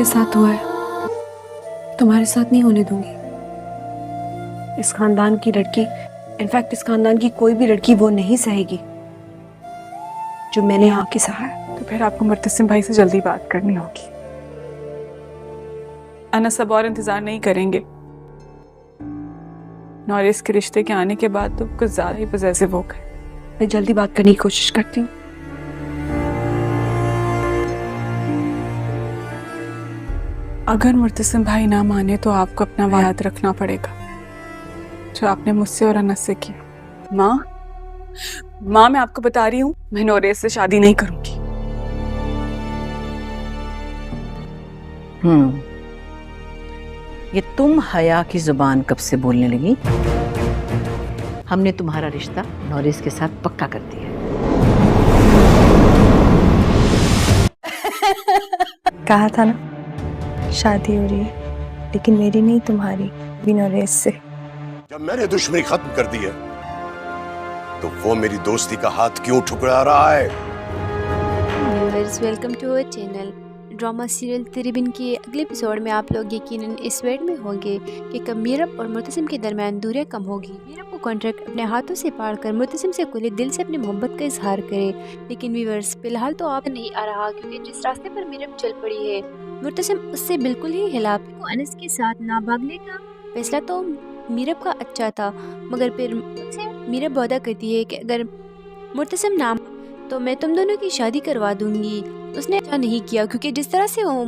ساتھ ہوا ہے تمہارے ساتھ نہیں ہونے دوں گی۔ اس خاندان کی لڑکی، انفیکٹ اس خاندان کی کوئی بھی لڑکی وہ نہیں سہے گی جو میں نے آ کے سہا ہے۔ تو پھر آپ کو مرتسم بھائی سے جلدی بات کرنی ہوگی۔ انس اب اور انتظار نہیں کریں گے۔ نوریس کے رشتے کے آنے کے بعد تو کچھ زیادہ ہی پوزیسو ہو گئے۔ میں جلدی بات کرنے کی کوشش کرتی ہوں۔ اگر مرتسم بھائی نہ مانے تو آپ کو اپنا وعدہ رکھنا پڑے گا جو آپ نے مجھ سے اور انس سے کیا۔ ماں میں آپ کو بتا رہی ہوں، میں نوریس سے شادی نہیں کروں گی۔ یہ تم حیا کی زبان کب سے بولنے لگی؟ ہم نے تمہارا رشتہ نوریس کے ساتھ پکا کر دیا ہے۔ کہا تھا نا شادی ہو رہی ہے، لیکن میری نہیں تمہاری، بھی نوریس سے۔ جب میں نے دشمنی ختم کر دی ہے تو وہ میری دوستی کا ہاتھ کیوں ٹھکرا رہا ہے؟ Viewers welcome to our channel. Drama serial تیرے بن کے اگلے ایپیسوڈ میں آپ لوگ یقیناً اس ویٹ میں ہوں گے کہ کب میرب اور مرتسم کے درمیان دوریاں کم ہوگی۔ میرب کو کانٹریکٹ اپنے ہاتھوں سے پاڑ کر مرتسم سے کھلے دل سے اپنی محبت کا اظہار کرے، لیکن ویورز فی الحال تو آپ نہیں آ رہا، کیونکہ جس راستے پر میرب چل پڑی ہے مرتسم اس سے بالکل ہی خلاف ہے۔ انس کے ساتھ نہ بھاگنے کا فیصلہ تو میرب کا اچھا تھا، مگر پھر میرب وعدہ کرتی ہے کہ اگر مرتسم نہ تو میں تم دونوں کی شادی کروا دوں گی۔ اس نے ایسا نہیں کیا، کیونکہ جس طرح سے وہ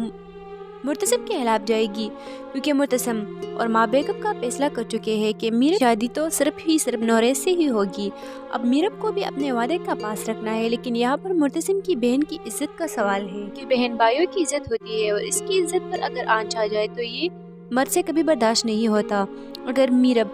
مرتسم کے خلاف جائے گی، کیونکہ مرتسم اور ماں بیگم کا فیصلہ کر چکے ہیں کہ میرب شادی تو صرف نوریس سے ہی ہوگی۔ اب میرب کو بھی اپنے وعدے کا پاس رکھنا ہے، لیکن یہاں پر مرتسم کی بہن کی عزت کا سوال ہے کہ بہن بھائیوں کی عزت ہوتی ہے، اور اس کی عزت پر اگر آنچ آ جائے تو یہ مرد سے کبھی برداشت نہیں ہوتا۔ اگر میرب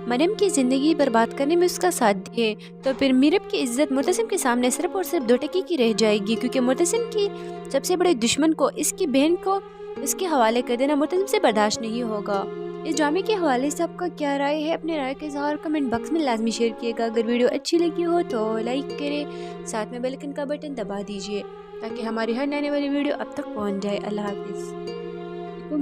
مریم کی زندگی برباد کرنے میں اس کا ساتھ دے تو پھر میرب کی عزت مرتسم کے سامنے صرف اور صرف 2 ٹکی کی رہ جائے گی، کیونکہ مرتسم کی سب سے بڑے دشمن کو اس کی بہن کو اس کے حوالے کر دینا مرتسم سے برداشت نہیں ہوگا۔ اس ڈرامے کے حوالے سے آپ کا کیا رائے ہے؟ اپنے رائے کا اظہار کمنٹ باکس میں لازمی شیئر کیے گا۔ اگر ویڈیو اچھی لگی ہو تو لائک کرے، ساتھ میں بیل آئکن کا بٹن دبا دیجیے تاکہ ہماری ہر نئے والی ویڈیو اب تک پہنچ جائے۔ اللہ حافظ۔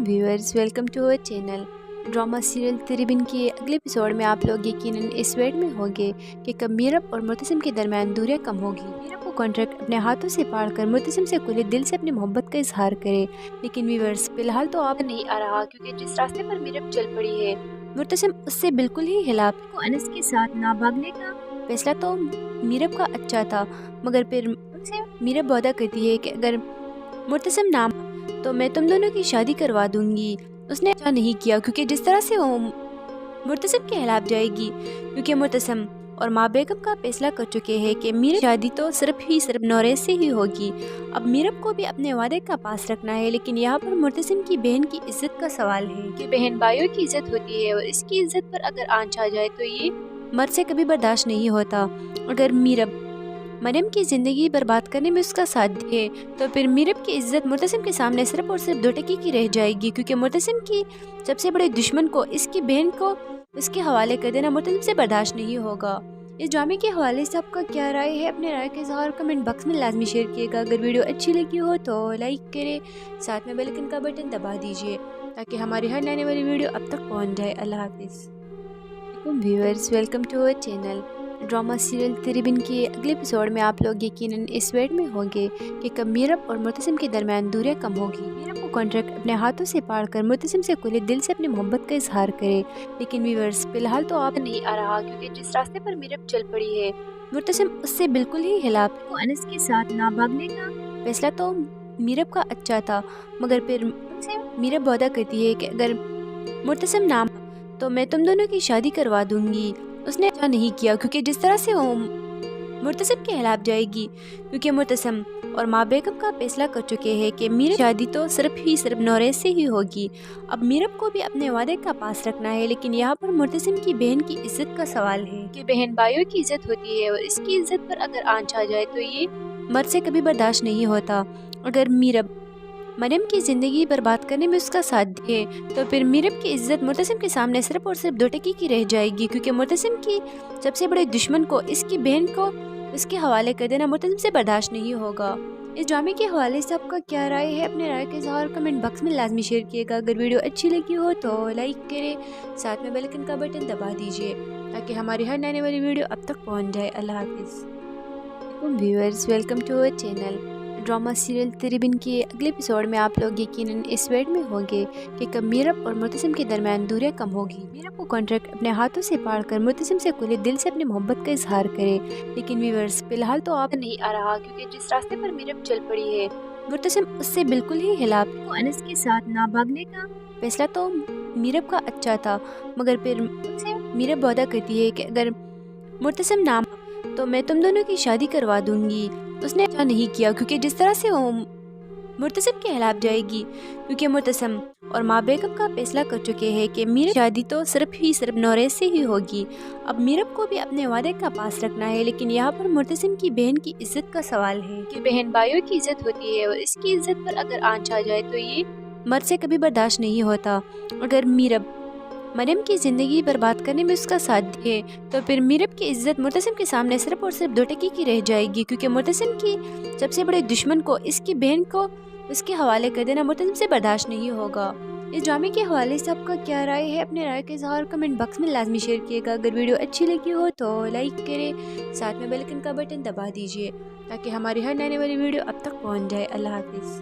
Viewers welcome to our channel. Drama serial تیرے بن کے اگلے ایپیسوڈ میں آپ لوگ یقیناً اس ویٹ میں ہوں گے کہ کب میرب اور مرتسم کے درمیان دوریاں کم ہوگی۔ میرب کو کانٹریکٹ اپنے ہاتھوں سے پاڑ کر مرتسم سے کھلے دل سے اپنی محبت کا اظہار کرے، لیکن ویورز فی الحال تو آپ نہیں آ رہا، کیونکہ جس راستے پر میرب چل پڑی ہے مرتسم اس سے بالکل ہی خلاف ہے۔ انس کے ساتھ نہ بھاگنے کا فیصلہ تو میرب کا اچھا تھا، مگر پھر میرب وعدہ کرتی ہے کہ اگر مرتسم نہ تو میں تم دونوں کی شادی کروا دوں گی۔ اس نے ایسا نہیں کیا، کیونکہ جس طرح سے وہ مرتسم کے خلاف جائے گی، کیونکہ مرتسم اور ماں بیگم کا فیصلہ کر چکے ہیں کہ میرب شادی تو صرف نوریس سے ہی ہوگی۔ اب میرب کو بھی اپنے وعدے کا پاس رکھنا ہے، لیکن یہاں پر مرتسم کی بہن کی عزت کا سوال ہے کہ بہن بھائیوں کی عزت ہوتی ہے، اور اس کی عزت پر اگر آنچ آ جائے تو یہ مرد سے کبھی برداشت نہیں ہوتا۔ اگر میرب مریم کی زندگی برباد کرنے میں اس کا ساتھ دے تو پھر میرب کی عزت مرتسم کے سامنے صرف اور صرف 2 ٹکی کی رہ جائے گی، کیونکہ مرتسم کی سب سے بڑے دشمن کو اس کی بہن کو اس کے حوالے کر دینا مرتسم سے برداشت نہیں ہوگا۔ اس ڈرامے کے حوالے سے آپ کا کیا رائے ہے؟ اپنے رائے کا اظہار کمنٹ باکس میں لازمی شیئر کیے گا۔ اگر ویڈیو اچھی لگی ہو تو لائک کرے، ساتھ میں بیل آئکن کا بٹن دبا دیجیے تاکہ ہماری ہر نئے والی ویڈیو اب تک پہنچ جائے۔ اللہ حافظ۔ Viewers welcome to our channel. Drama serial تیرے بن کے اگلے ایپیسوڈ میں آپ لوگ یقیناً اس ویٹ میں ہوں گے کہ کب میرب اور مرتسم کے درمیان دوریاں کم ہوگی۔ میرب کو کانٹریکٹ اپنے ہاتھوں سے پاڑ کر مرتسم سے کھلے دل سے اپنی محبت کا اظہار کرے، لیکن ویورز فی الحال تو آپ نہیں آ رہا، کیونکہ جس راستے پر میرب چل پڑی ہے مرتسم اس سے بالکل ہی خلاف ہے۔ انس کے ساتھ نہ بھاگنے کا فیصلہ تو میرب کا اچھا تھا، مگر پھر میرب وعدہ کرتی ہے کہ اگر مرتسم نہ تو میں تم دونوں کی شادی کروا دوں گی۔ اس نے ایسا نہیں کیا، کیونکہ جس طرح سے وہ مرتسم کے خلاف جائے گی، کیونکہ مرتسم اور ماں بیگم کا فیصلہ کر چکے ہیں کہ میرب شادی تو صرف نوریس سے ہی ہوگی۔ اب میرب کو بھی اپنے وعدے کا پاس رکھنا ہے، لیکن یہاں پر مرتسم کی بہن کی عزت کا سوال ہے کہ بہن بھائیوں کی عزت ہوتی ہے، اور اس کی عزت پر اگر آنچ آ جائے تو یہ مرد سے کبھی برداشت نہیں ہوتا۔ اگر میرب مریم کی زندگی برباد کرنے میں اس کا ساتھ دے تو پھر میرب کی عزت مرتسم کے سامنے صرف اور صرف 2 ٹکی کی رہ جائے گی، کیونکہ مرتسم کی سب سے بڑے دشمن کو اس کی بہن کو اس کے حوالے کر دینا مرتسم سے برداشت نہیں ہوگا۔ इस ड्रामे के हवाले से आपका क्या राय है? अपने राय का इज़हार कमेंट बॉक्स में लाजमी शेयर कीजिएगा। अगर वीडियो अच्छी लगी हो तो लाइक करें, साथ में बेल आइकन का बटन दबा दीजिए ताकि हमारी हर नई वाली वीडियो अब तक पहुंच जाए। अल्लाह हाफिज़। Viewers, welcome to our channel. Drama serial तेरे बिन के अगले एपिसोड में आप लोग यकीनन इस वेट में होंगे कि कब मीरब और मुर्तसिम के दरमियान दूरियां कम होगी। मीरब को कॉन्ट्रैक्ट अपने हाथों से पाड़कर मुर्तसिम से खुले दिल से अपनी मोहब्बत का इजहार करे, लेकिन व्यूअर्स फिलहाल तो आप नहीं आ रहा, क्योंकि जिस रास्ते पर मीरब चल पड़ी है मुर्तसिम उससे बिल्कुल ही खिलाफ। तो अनस के साथ ना भागने का फैसला तो मीरब का अच्छा था, मगर फिर मीरब वादा करती है कि अगर मुर्तसिम ना तो मैं तुम दोनों की शादी करवा दूंगी। उसने ऐसा नहीं किया, क्योंकि जिस तरह से वो मुर्तसिम के खिलाफ जाएगी, क्योंकि मुर्तसिम और माँ बेगम का फैसला कर चुके हैं कि मीरब शादी तो सिर्फ नौरेज से ही होगी। अब मीरब को भी अपने वादे का पास रखना है, लेकिन यहाँ पर मुर्तसिम की बहन की इज्जत का सवाल है कि बहन भाइयों की इज्जत होती है और इसकी इज्जत पर अगर आंच आ जाए तो ये मर्द से कभी बर्दाश्त नहीं होता। अगर मीरब मरियम की ज़िंदगी बर्बाद करने में उसका साथ दिए तो फिर मीरब की इज्जत मुर्तसिम के सामने सिर्फ और सिर्फ 2 टकी की रह जाएगी, क्योंकि मुर्तसिम की सबसे बड़े दुश्मन को इसकी बहन को उसके हवाले कर देना मुर्तसिम से बर्दाश्त नहीं होगा। इस ड्रामे के हवाले से आपका क्या राय है? अपने राय का इज़हार कमेंट बॉक्स में लाजमी शेयर कीजिएगा। अगर वीडियो अच्छी लगी हो तो लाइक करें, साथ में बेल आइकन का बटन दबा दीजिए ताकि हमारी हर नई वाली वीडियो अब तक पहुँच जाए। अल्लाह हाफिज़।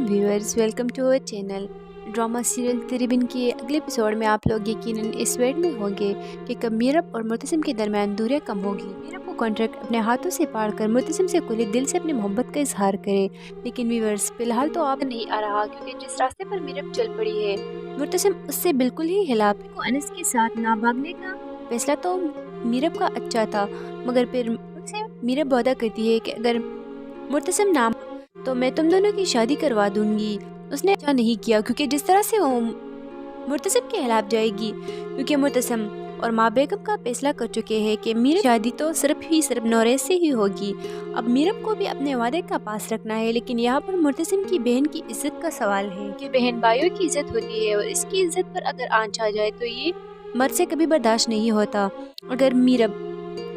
Viewers, welcome to our channel. Drama serial तेरे बिन के अगले एपिसोड में आप लोग यकीनन इस वेट में होंगे कि कब मीरब और मुर्तसिम के दरमियान दूरियां कम होगी। मीरब को कॉन्ट्रैक्ट अपने हाथों से पाड़कर मुर्तसिम से खुले दिल से अपनी मोहब्बत का इजहार करे, लेकिन व्यूअर्स फिलहाल तो आप नहीं आ रहा, क्योंकि जिस रास्ते पर मीरब चल पड़ी है मुर्तसिम उससे बिल्कुल ही खिलाफ। अनस के साथ ना भागने का फैसला तो मीरब का अच्छा था, मगर फिर मीरब वादा करती है कि अगर मुर्तसिम ना तो मैं तुम दोनों की शादी करवा दूंगी। उसने ऐसा नहीं किया, क्योंकि जिस तरह से वो मुर्तसिम के खिलाफ जाएगी, क्योंकि मुर्तसिम और माँ बेगम का फैसला कर चुके हैं कि मीरब शादी तो सिर्फ नौरेज से ही होगी। अब मीरब को भी अपने वादे का पास रखना है, लेकिन यहाँ पर मुर्तसिम की बहन की इज्जत का सवाल है कि बहन भाइयों की इज्जत होती है और इसकी इज्जत पर अगर आंच आ जाए तो ये मर्द से कभी बर्दाश्त नहीं होता। अगर मीरब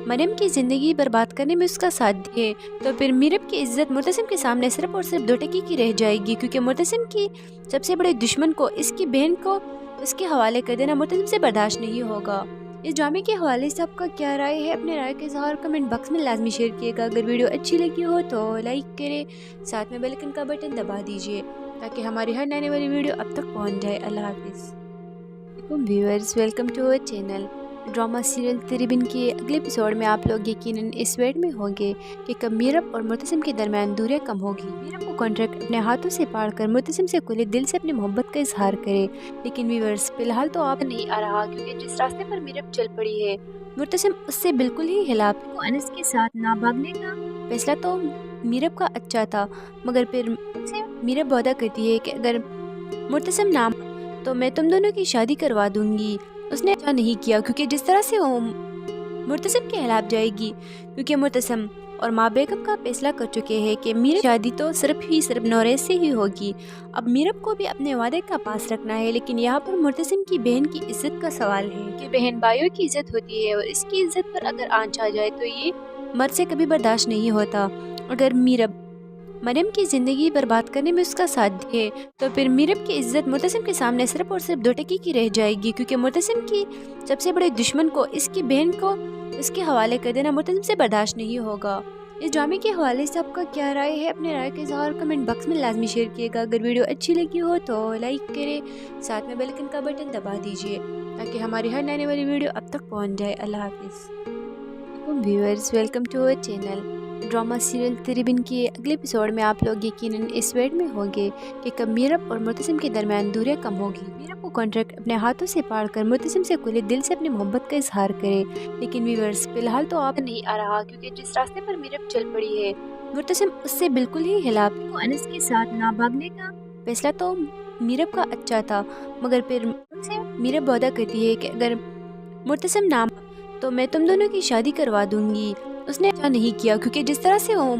मरियम की ज़िंदगी बर्बाद करने में उसका साथ दिए तो फिर मीरब की इज्जत मुर्तसिम के सामने सिर्फ और सिर्फ 2 टकी की रह जाएगी, क्योंकि मुर्तसिम की सबसे बड़े दुश्मन को इसकी बहन को उसके हवाले कर देना मुर्तसिम से बर्दाश्त नहीं होगा। इस ड्रामे के हवाले से आपका क्या राय है? अपने राय का इज़हार कमेंट बॉक्स में लाजमी शेयर कीजिएगा। अगर वीडियो अच्छी लगी हो तो लाइक करें, साथ में बेल आइकन का बटन दबा दीजिए ताकि हमारी हर नई वाली वीडियो अब तक पहुँच जाए। अल्लाह हाफिज़। Viewers, welcome to our channel. Drama serial तेरे बिन के अगले एपिसोड में आप लोग यकीनन इस वेट में होंगे कि कब मीरब और मुर्तसिम के दरमियान दूरियां कम होगी। मीरब को कॉन्ट्रैक्ट अपने हाथों से पाड़कर मुर्तसिम से खुले दिल से अपनी मोहब्बत का इजहार करे, लेकिन व्यूअर्स फिलहाल तो आप नहीं आ रहा, क्योंकि जिस रास्ते पर मीरब चल पड़ी है मुर्तसिम उससे बिल्कुल ही खिलाफ। अनस के साथ ना भागने का फैसला तो मीरब का अच्छा था, मगर फिर मीरब वादा करती है कि अगर मुर्तसिम ना तो मैं तुम दोनों की शादी करवा दूंगी। उसने ऐसा नहीं किया, क्योंकि जिस तरह से वो मुर्तसिम के खिलाफ जाएगी, क्योंकि मुर्तसिम और माँ बेगम का फैसला कर चुके हैं कि मीरब शादी तो सिर्फ नौरेज से ही होगी। अब मीरब को भी अपने वादे का पास रखना है, लेकिन यहाँ पर मुर्तसिम की बहन की इज्जत का सवाल है कि बहन भाइयों की इज्जत होती है और इसकी इज्जत पर अगर आंच आ जाए तो ये मर्द से कभी बर्दाश्त नहीं होता। अगर मीरब मरियम की ज़िंदगी बर्बाद करने में उसका साथ दिए तो फिर मीरब की इज्जत मुर्तसिम के सामने सिर्फ और सिर्फ 2 टकी की रह जाएगी, क्योंकि मुर्तसिम की सबसे बड़े दुश्मन को इसकी बहन को उसके हवाले कर देना मुर्तसिम से बर्दाश्त नहीं होगा। इस ड्रामे के हवाले से आपका क्या राय है? अपने राय का इज़हार कमेंट बॉक्स में लाजमी शेयर कीजिएगा। अगर वीडियो अच्छी लगी हो तो लाइक करें, साथ में बेल आइकन का बटन दबा दीजिए ताकि हमारी हर नई वाली वीडियो अब तक पहुँच जाए। अल्लाह हाफिज़। Viewers, welcome to our channel. Drama serial तेरे बिन के अगले एपिसोड में आप लोग यकीनन इस वेट में होंगे कि कब मीरब और मुर्तसिम के दरमियान दूरियां कम होगी। मीरब को कॉन्ट्रैक्ट अपने हाथों से पाड़कर मुर्तसिम से खुले दिल से अपनी मोहब्बत का इजहार करे, लेकिन व्यूअर्स फिलहाल तो आप नहीं आ रहा, क्योंकि जिस रास्ते पर मीरब चल पड़ी है मुर्तसिम उससे बिल्कुल ही खिलाफ। अनस के साथ ना भागने का फैसला तो मीरब का अच्छा था, मगर फिर मीरब वादा करती है कि अगर मुर्तसिम ना तो मैं तुम दोनों की शादी करवा दूंगी। उसने ऐसा नहीं किया, क्योंकि जिस तरह से वो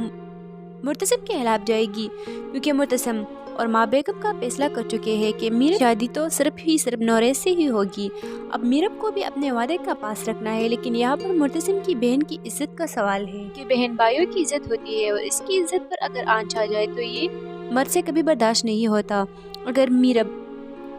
मुर्तसिम के खिलाफ जाएगी, क्योंकि मुर्तसिम और माँ बेगम का फैसला कर चुके हैं कि मीरब शादी तो सिर्फ नौरेज से ही होगी। अब मीरब को भी अपने वादे का पास रखना है, लेकिन यहाँ पर मुर्तसिम की बहन की इज्जत का सवाल है कि बहन भाइयों की इज्जत होती है और इसकी इज्जत पर अगर आंच आ जाए तो ये मर्द से कभी बर्दाश्त नहीं होता। अगर मीरब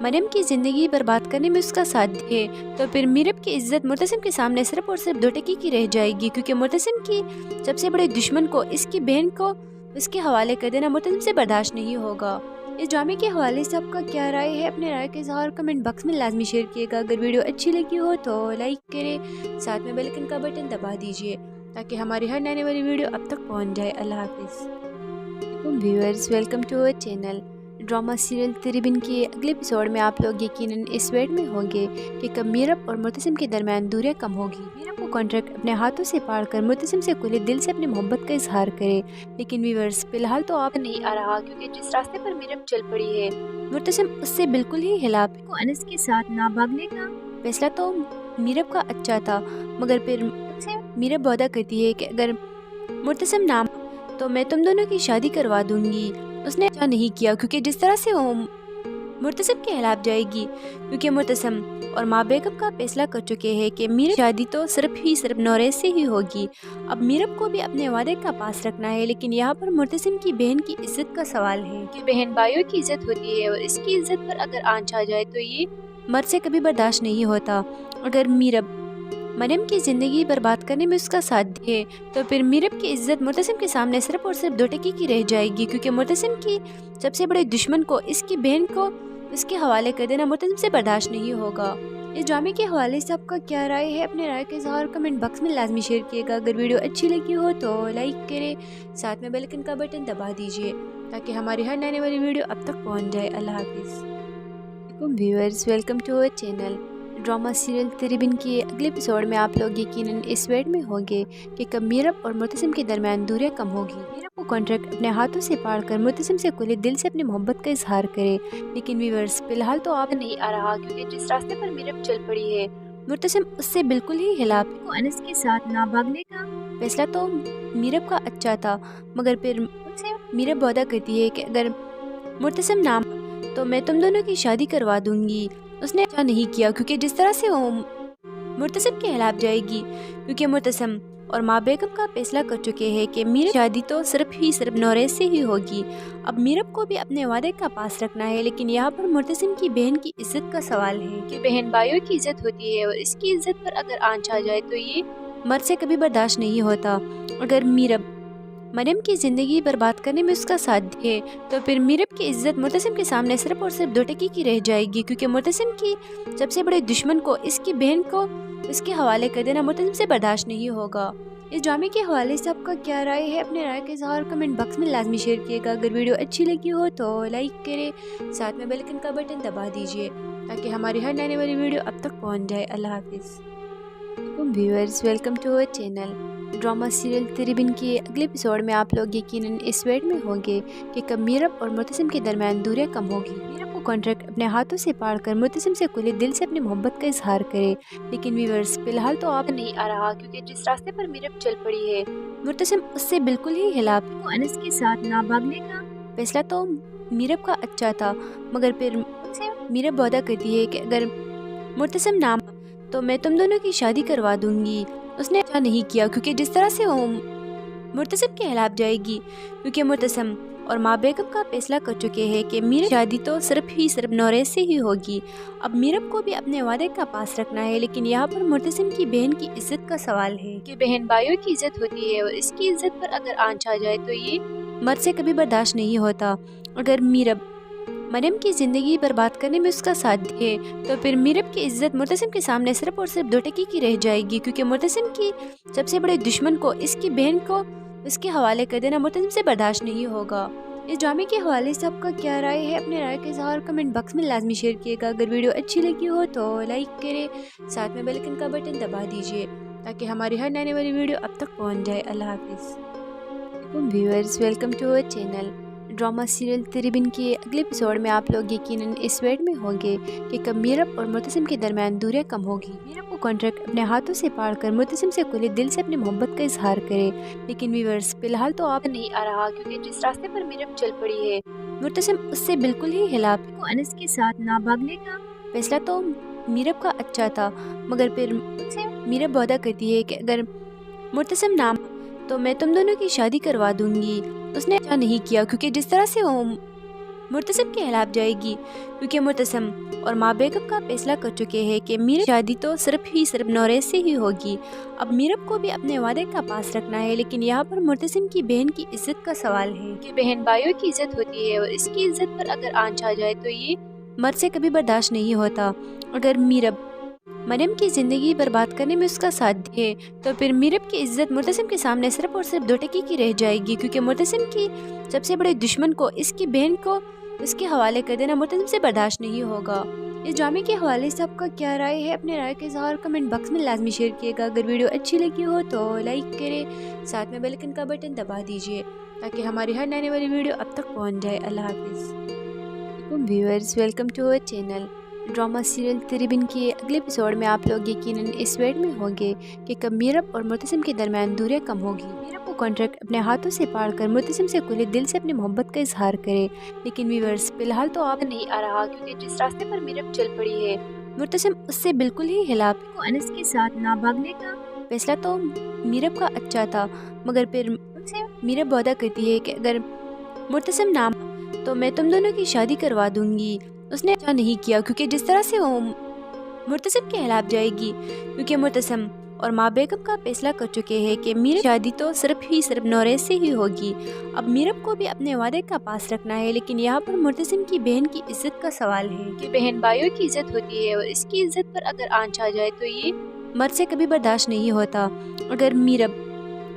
मरियम की ज़िंदगी बर्बाद करने में उसका साथ दे तो फिर मीरब की इज्जत मुर्तसिम के सामने सिर्फ और सिर्फ 2 टकी की रह जाएगी, क्योंकि मुर्तसिम की सबसे बड़े दुश्मन को इसकी बहन को उसके हवाले कर देना मुर्तसिम से बर्दाश्त नहीं होगा। इस ड्रामे के हवाले से आपका क्या राय है? अपने राय के इज़हार कमेंट बॉक्स में लाजमी शेयर कीजिएगा। अगर वीडियो अच्छी लगी हो तो लाइक करें, साथ में बेल आइकन का बटन दबा दीजिए ताकि हमारी हर नई वाली वीडियो अब तक पहुंच जाए। अल्लाह हाफिज़। Viewers, welcome to our channel. Drama serial Tiribin के अगले एपिसोड में आप लोग यकीनन इस वेट में होंगे कि कब मीरब और मुर्तसिम के दरमियान दूरियां कम होगी। मीरब को कॉन्ट्रैक्ट अपने हाथों से पार कर मुर्तसिम से खुले दिल से अपनी मोहब्बत का इजहार करे, लेकिन व्यूअर्स फिलहाल तो आप नहीं आ रहा, क्योंकि जिस रास्ते पर मीरब चल पड़ी है मुर्तसिम उससे बिल्कुल ही खिलाफ है। अनस के साथ ना भागने का फैसला तो मीरब का अच्छा था, मगर फिर मीरब वादा करती है कि अगर मुर्तसिम ना तो मैं तुम दोनों की शादी करवा दूंगी। उसने अच्छा नहीं किया, क्योंकि जिस तरह से वो मुर्तसिम के खिलाफ जाएगी, क्योंकि मुर्तसिम और माँ बेगम का फैसला कर चुके हैं कि मीरब शादी तो सिर्फ नौरेज से ही होगी। अब मीरब को भी अपने वादे का पास रखना है, लेकिन यहाँ पर मुर्तसिम की बहन की इज्जत का सवाल है कि बहन भाइयों की इज्जत होती है और इसकी इज्जत पर अगर आंच आ जाए तो ये मर्द से कभी बर्दाश्त नहीं होता। अगर मीरब मरियम की ज़िंदगी बर्बाद करने में उसका साथ दे तो फिर मीरब की इज्जत मुर्तसिम के सामने सिर्फ और सिर्फ 2 टकी की रह जाएगी, क्योंकि मुर्तसिम की सबसे बड़े दुश्मन को इसकी बहन को उसके हवाले कर देना मुर्तसिम से बर्दाश्त नहीं होगा। इस ड्रामे के हवाले से आपका क्या राय है? अपने राय के इज़हार कमेंट बॉक्स में लाजमी शेयर कीजिएगा। अगर वीडियो अच्छी लगी हो तो लाइक करें, साथ में बेल आइकन का बटन दबा दीजिए ताकि हमारी हर नई वाली वीडियो अब तक पहुँच जाए। अल्लाह हाफिज़। Viewers, welcome to our channel. Drama serial Tiribin के अगले एपिसोड में आप लोग यकीनन इस वेट में होंगे कि कब मीरब और मुर्तसिम के दरमियान दूरियां कम होगी। मीरब को कॉन्ट्रैक्ट अपने हाथों से पार कर मुर्तसिम से खुले दिल से अपनी मोहब्बत का इजहार करे, लेकिन व्यूअर्स फिलहाल तो आप नहीं आ रहा, क्योंकि जिस रास्ते पर मीरब चल पड़ी है मुर्तसिम उससे बिल्कुल ही खिलाफ है। अनस के साथ ना भागने का फैसला तो मीरब का अच्छा था, मगर फिर मीरब वादा करती है कि अगर मुर्तसिम ना तो मैं तुम दोनों की शादी करवा दूंगी। उसने अच्छा नहीं किया, क्योंकि जिस तरह से वो मुर्तसिम के खिलाफ जाएगी, क्योंकि मुर्तसिम और माँ बेगम का फैसला कर चुके हैं कि मीरब शादी तो सिर्फ नौरेज से ही होगी। अब मीरब को भी अपने वादे का पास रखना है, लेकिन यहाँ पर मुर्तसिम की बहन की इज्जत का सवाल है कि बहन भाइयों की इज्जत होती है और इसकी इज्जत पर अगर आंच आ जाए तो ये मर्द से कभी बर्दाश्त नहीं होता। अगर मीरब मरियम की ज़िंदगी बर्बाद करने में उसका साथ दे तो फिर मीरब की इज्जत मुर्तसिम के सामने सिर्फ और सिर्फ 2 टकी की रह जाएगी, क्योंकि मुर्तसिम की सबसे बड़े दुश्मन को इसकी बहन को उसके हवाले कर देना मुर्तसिम से बर्दाश्त नहीं होगा। इस ड्रामे के हवाले से आपका क्या राय है? अपने राय के इज़हार कमेंट बॉक्स में लाजमी शेयर कीजिएगा। अगर वीडियो अच्छी लगी हो तो लाइक करें, साथ में बेल आइकन का बटन दबा दीजिए ताकि हमारी हर नई वाली वीडियो अब तक पहुँच जाए। अल्लाह हाफिज़। Viewers, welcome to our channel. Drama serial Tiribin के अगले एपिसोड में आप लोग यकीनन इस वेट में होंगे कि कब मीरब और मुर्तसिम के दरमियान दूरियां कम होगी। मीरब को कॉन्ट्रैक्ट अपने हाथों से पार कर मुर्तसिम से खुले दिल से अपनी मोहब्बत का इजहार करे, लेकिन व्यूअर्स फिलहाल तो आप नहीं आ रहा, क्योंकि जिस रास्ते पर मीरब चल पड़ी है मुर्तसिम उससे बिल्कुल ही खिलाफ है। अनस के साथ ना भागने का फैसला तो मीरब का अच्छा था, मगर फिर मीरब वादा करती है कि अगर मुर्तसिम ना तो मैं तुम दोनों की शादी करवा दूंगी। उसने अच्छा नहीं किया, क्योंकि जिस तरह से वो मुर्तसिम के खिलाफ जाएगी, क्योंकि मुर्तसिम और माँ बेगम का फैसला कर चुके हैं कि मीरब शादी तो सिर्फ नौरेज से ही होगी। अब मीरब को भी अपने वादे का पास रखना है, लेकिन यहाँ पर मुर्तसिम की बहन की इज्जत का सवाल है कि बहन भाइयों की इज्जत होती है और इसकी इज्जत पर अगर आंच आ जाए तो ये मर्द से कभी बर्दाश्त नहीं होता। अगर मीरब मरियम की ज़िंदगी बर्बाद करने में उसका साथ दे तो फिर मीरब की इज्जत मुर्तसिम के सामने सिर्फ और सिर्फ 2 टकी की रह जाएगी, क्योंकि मुर्तसिम की सबसे बड़े दुश्मन को इसकी बहन को उसके हवाले कर देना मुर्तसिम से बर्दाश्त नहीं होगा। इस ड्रामे के हवाले से आपका क्या राय है? अपने राय के इज़हार कमेंट बॉक्स में लाजमी शेयर कीजिएगा। अगर वीडियो अच्छी लगी हो तो लाइक करें, साथ में बेल आइकन का बटन दबा दीजिए ताकि हमारी हर नई वाली वीडियो अब तक पहुँच जाए। अल्लाह हाफिज़। Viewers, welcome to our channel. Drama serial Tiribin के अगले एपिसोड में आप लोग यकीनन इस वेट में होंगे कि कब मीरब और मुर्तसिम के दरमियान दूरियां कम होगी। मीरब को कॉन्ट्रैक्ट अपने हाथों से पार कर मुर्तसिम से खुले दिल से अपनी मोहब्बत का इजहार करे, लेकिन व्यूअर्स फिलहाल तो आप नहीं आ रहा, क्योंकि जिस रास्ते पर मीरब चल पड़ी है मुर्तसिम उससे बिल्कुल ही खिलाफ को अनस के साथ ना भागने का फैसला तो मीरब का अच्छा था, मगर फिर उससे मीरब वादा करती है कि अगर मुर्तसिम ना तो मैं तुम दोनों की शादी करवा दूंगी। उसने ऐसा नहीं किया क्योंकि जिस तरह से वो मुर्तसिम के खिलाफ जाएगी, क्योंकि मुर्तसिम और माँ बेगम का फैसला कर चुके हैं कि मीरब शादी तो सिर्फ नौरेज से ही होगी। अब मीरब को भी अपने वादे का पास रखना है, लेकिन यहाँ पर मुर्तसिम की बहन की इज्जत का सवाल है कि बहन भाइयों की इज्जत होती है और इसकी इज्जत पर अगर आंच आ जाए तो ये मर्द से कभी बर्दाश्त नहीं होता। अगर मीरब मरियम की ज़िंदगी बर्बाद करने में उसका साथ दे तो फिर मीरब की इज्जत मुर्तसिम के सामने सिर्फ और सिर्फ 2 टके की रह जाएगी, क्योंकि मुर्तसिम की सबसे बड़े दुश्मन को इसकी बहन को उसके हवाले कर देना मुर्तसिम से बर्दाश्त नहीं होगा। इस ड्रामे के हवाले से आपका क्या राय है? अपने राय के इज़हार कमेंट बॉक्स में लाजमी शेयर कीजिएगा। अगर वीडियो अच्छी लगी हो तो लाइक करें, साथ में बेल आइकन का बटन दबा दीजिए ताकि हमारी हर नई वाली वीडियो अब तक पहुंच जाए। अल्लाह हाफिज़। Viewers, welcome to our channel. Drama serial Tiribin के अगले एपिसोड में आप लोग यकीनन इस वेट में होंगे कि कब मीरब और मुर्तसिम के दरमियान दूरियां कम होगी। मीरब को कॉन्ट्रैक्ट अपने हाथों से पाड़ कर मुर्तसिम से खुले दिल से अपनी मोहब्बत का इजहार करे, लेकिन व्यूअर्स फिलहाल तो आप नहीं आ रहा, क्योंकि जिस रास्ते पर मीरब चल पड़ी है मुर्तसिम उससे बिल्कुल ही खिलाफ को अनस के साथ ना भागने का फैसला तो मीरब का अच्छा था, मगर फिर मीरब वादा करती है कि अगर मुर्तसिम ना तो मैं तुम दोनों की शादी करवा दूंगी। उसने ऐसा नहीं किया क्योंकि जिस तरह से वो मुर्तसिम के खिलाफ जाएगी, क्योंकि मुर्तसिम और माँ बेगम का फैसला कर चुके हैं कि मीरब शादी तो सिर्फ नौरेज से ही होगी। अब मीरब को भी अपने वादे का पास रखना है, लेकिन यहाँ पर मुर्तसिम की बहन की इज्जत का सवाल है कि बहन भाइयों की इज्जत होती है और इसकी इज्जत पर अगर आंच आ जाए तो ये मर्द से कभी बर्दाश्त नहीं होता। अगर मीरब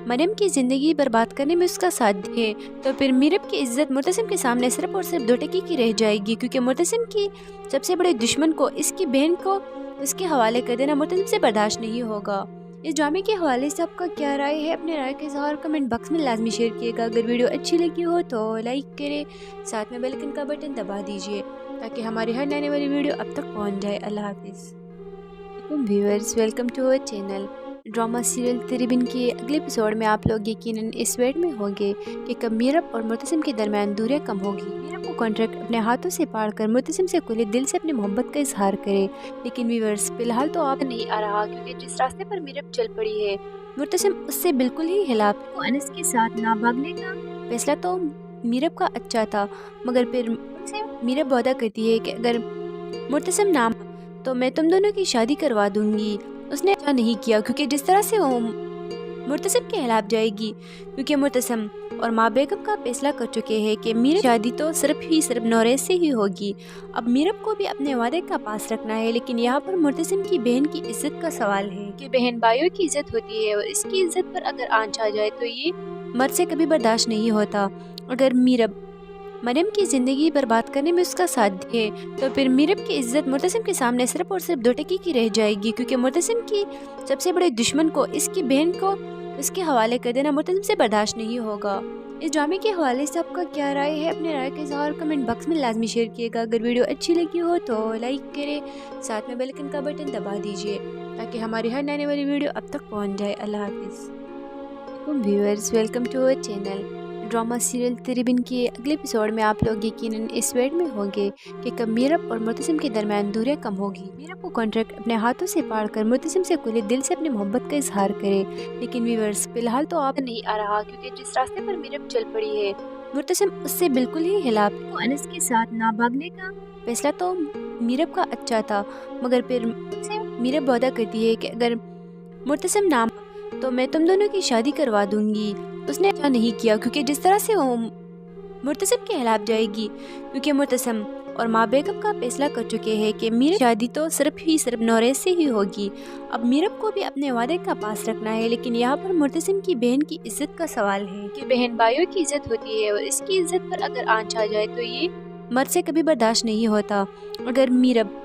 मरियम की ज़िंदगी बर्बाद करने में उसका साथ दे तो फिर मीरब की इज्जत मुर्तसिम के सामने सिर्फ और सिर्फ 2 टके की रह जाएगी, क्योंकि मुर्तसिम की सबसे बड़े दुश्मन को इसकी बहन को उसके हवाले कर देना मुर्तसिम से बर्दाश्त नहीं होगा। इस ड्रामे के हवाले से आपका क्या राय है? अपने राय के इज़हार कमेंट बॉक्स में लाजमी शेयर कीजिएगा। अगर वीडियो अच्छी लगी हो तो लाइक करें, साथ में बेल आइकन का बटन दबा दीजिए ताकि हमारी हर नई वाली वीडियो अब तक पहुँच जाए। अल्लाह हाफिज़। Viewers, welcome to our channel. Drama serial Tiribin के अगले एपिसोड में आप लोग यकीनन इस वेट में होंगे कि कब मीरब और मुर्तसिम के दरमियान दूरियां कम होगी। मीरब को कॉन्ट्रैक्ट अपने हाथों से पाड़ कर मुर्तसिम से खुले दिल से अपनी मोहब्बत का इजहार करे, लेकिन व्यूअर्स फिलहाल तो आप नहीं आ रहा, क्योंकि जिस रास्ते पर मीरब चल पड़ी है मुर्तसिम उससे बिल्कुल ही खिलाफ को अनस के साथ ना भागने का फैसला तो मीरब का अच्छा था, मगर फिर मीरब वादा करती है कि अगर मुर्तसिम ना तो मैं तुम दोनों की शादी करवा दूंगी। उसने ऐसा नहीं किया क्योंकि जिस तरह से वो मुर्तसिम के खिलाफ जाएगी, क्योंकि मुर्तसिम और माँ बेगम का फैसला कर चुके हैं कि मीरब शादी तो सिर्फ नौरेज से ही होगी। अब मीरब को भी अपने वादे का पास रखना है, लेकिन यहाँ पर मुर्तसिम की बहन की इज्जत का सवाल है कि बहन भाइयों की इज्जत होती है और इसकी इज्जत पर अगर आंच आ जाए तो ये मर्द से कभी बर्दाश्त नहीं होता। अगर मीरब मरियम की ज़िंदगी बर्बाद करने में उसका साथ दे तो फिर मीरब की इज्जत मुर्तसिम के सामने सिर्फ और सिर्फ 2 टके की रह जाएगी, क्योंकि मुर्तसिम की सबसे बड़े दुश्मन को इसकी बहन को उसके हवाले कर देना मुर्तसिम से बर्दाश्त नहीं होगा। इस ड्रामे के हवाले से आपका क्या राय है? अपने राय के इज़हार कमेंट बॉक्स में लाजमी शेयर कीजिएगा। अगर वीडियो अच्छी लगी हो तो लाइक करें, साथ में बेल आइकन का बटन दबा दीजिए ताकि हमारी हर नई वाली वीडियो अब तक पहुँच जाए। अल्लाह हाफिज़। Viewers, welcome to our channel. Drama serial Tiribin के अगले एपिसोड में आप लोग यकीनन इस वेट में होंगे कि कब मीरब और मुर्तसिम के दरमियान दूरियां कम होगी। मीरब को कॉन्ट्रैक्ट अपने हाथों से पाड़ कर मुर्तसिम से खुले दिल से अपनी मोहब्बत का इजहार करे, लेकिन व्यूअर्स फिलहाल तो आप नहीं आ रहा, क्योंकि जिस रास्ते पर मीरब चल पड़ी है मुर्तसिम उससे बिल्कुल ही खिलाफ को अनस के साथ ना भागने का फैसला तो मीरब का अच्छा था, मगर फिर मीरब वादा करती है कि अगर मुर्तसिम ना तो मैं तुम दोनों की शादी करवा दूंगी। उसने ऐसा नहीं किया क्योंकि जिस तरह से वो मुर्तसिम के खिलाफ जाएगी, क्योंकि मुर्तसिम और माँ बेगम का फैसला कर चुके हैं कि मीरब शादी तो सिर्फ नौरेज से ही होगी। अब मीरब को भी अपने वादे का पास रखना है, लेकिन यहाँ पर मुर्तसिम की बहन की इज्जत का सवाल है कि बहन भाइयों की इज्जत होती है और इसकी इज्जत पर अगर आंच आ जाए तो ये मर्द से कभी बर्दाश्त नहीं होता। अगर मीरब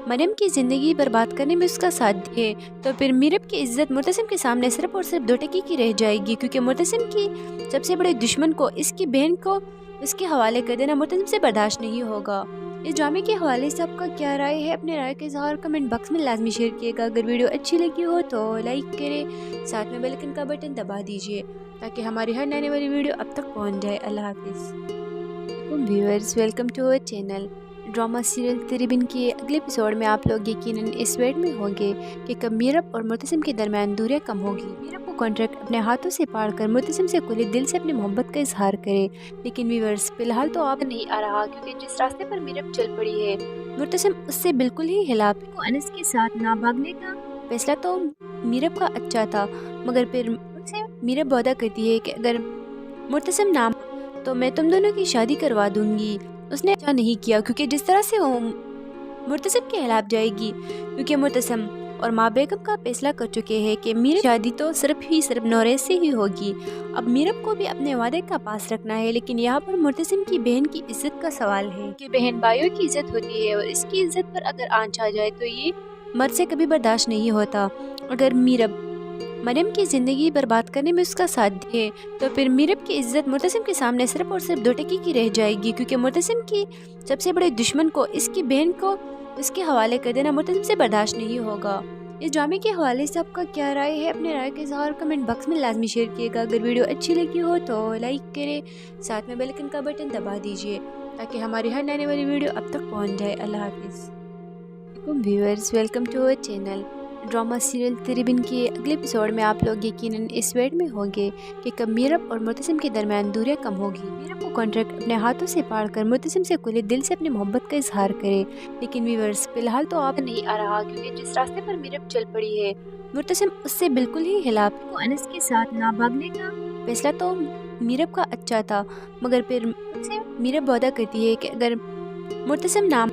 मरियम की ज़िंदगी बर्बाद करने में उसका साथ दे तो फिर मीरब की इज्जत मुर्तसिम के सामने सिर्फ और सिर्फ 2 टके की रह जाएगी, क्योंकि मुर्तसिम की सबसे बड़े दुश्मन को इसकी बहन को उसके हवाले कर देना मुर्तसिम से बर्दाश्त नहीं होगा। इस ड्रामे के हवाले से आपका क्या राय है? अपने राय के इज़हार कमेंट बॉक्स में लाजमी शेयर कीजिएगा। अगर वीडियो अच्छी लगी हो तो लाइक करें, साथ में बेल आइकन का बटन दबा दीजिए ताकि हमारी हर नई वाली वीडियो अब तक पहुँच जाए। अल्लाह हाफिज़। Viewers, welcome to our channel. Drama serial Tiribin के अगले एपिसोड में आप लोग यकीनन इस वेट में होंगे कि कब मीरब और मुर्तसिम के दरमियान दूरियां कम होगी। मीरब को कॉन्ट्रैक्ट अपने हाथों से पाड़ कर मुर्तसिम से खुले दिल से अपनी मोहब्बत का इजहार करे, लेकिन व्यूअर्स फिलहाल तो आप नहीं आ रहा, क्योंकि जिस रास्ते पर मीरब चल पड़ी है मुर्तसिम उससे बिल्कुल ही खिलाफ है। को अनस के साथ ना भागने का फैसला तो मीरब का अच्छा था, मगर फिर मीरब वादा करती है कि अगर मुर्तसिम ना तो मैं तुम दोनों की शादी करवा दूंगी। उसने अच्छा नहीं किया, क्योंकि जिस तरह से वो मुर्तसिम के खिलाफ जाएगी, क्योंकि मुर्तसिम और माँ बेगम का फैसला कर चुके हैं कि मेरी शादी तो सिर्फ नौरेस से ही होगी। अब मीरब को भी अपने वादे का पास रखना है, लेकिन यहाँ पर मुर्तसिम की बहन की इज्जत का सवाल है कि बहन भाइयों की इज्जत होती है और इसकी इज्जत पर अगर आंच आ जाए तो ये मर्द से कभी बर्दाश्त नहीं होता। अगर मीरब मरियम की ज़िंदगी बर्बाद करने में उसका साथ दे तो फिर मीरब की इज्जत मुर्तसिम के सामने सिर्फ और सिर्फ 2 टकी की रह जाएगी, क्योंकि मुर्तसिम की सबसे बड़े दुश्मन को इसकी बहन को इसके हवाले कर देना मुर्तसिम से बर्दाश्त नहीं होगा। इस ड्रामे के हवाले से आपका क्या राय है? अपने राय के इज़हार कमेंट बॉक्स में लाजमी शेयर कीजिएगा। अगर वीडियो अच्छी लगी हो तो लाइक करें, साथ में बेल आइकन का बटन दबा दीजिए ताकि हमारी हर आने वाली वीडियो अब तक पहुँच जाए। अल्लाह हाफिज़। Viewers, welcome to our channel. Drama serial Tiribin के अगले एपिसोड में आप लोग यकीनन इस वेट में होंगे कि कब मीरब और मुर्तसिम के दरमियान दूरियां कम होगी। मीरब को कॉन्ट्रैक्ट अपने हाथों से पाड़ कर मुर्तसिम से खुले दिल से अपनी मोहब्बत का इजहार करे, लेकिन व्यूअर्स फिलहाल तो आप नहीं आ रहा, क्योंकि जिस रास्ते पर मीरब चल पड़ी है मुर्तसिम उससे बिल्कुल ही खिलाफ है। को अनस के साथ ना भागने का फैसला तो मीरब का अच्छा था, मगर फिर मीरब वादा करती है कि अगर मुर्तसिम ना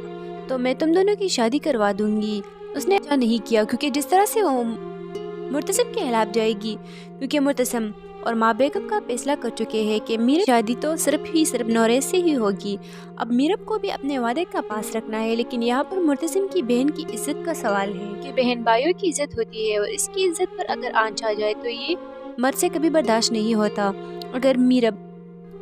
तो मैं तुम दोनों की शादी करवा दूंगी। उसने अच्छा नहीं किया, क्योंकि जिस तरह से वो मुर्तसिम के खिलाफ जाएगी, क्योंकि मुर्तसिम और माँ बेगम का फैसला कर चुके हैं कि मेरी शादी तो सिर्फ नौरेस से ही होगी। अब मीरब को भी अपने वादे का पास रखना है, लेकिन यहाँ पर मुर्तसिम की बहन की इज्जत का सवाल है कि बहन भाइयों की इज्जत होती है और इसकी इज्जत पर अगर आंच आ जाए तो ये मर्द से कभी बर्दाश्त नहीं होता। अगर मीरब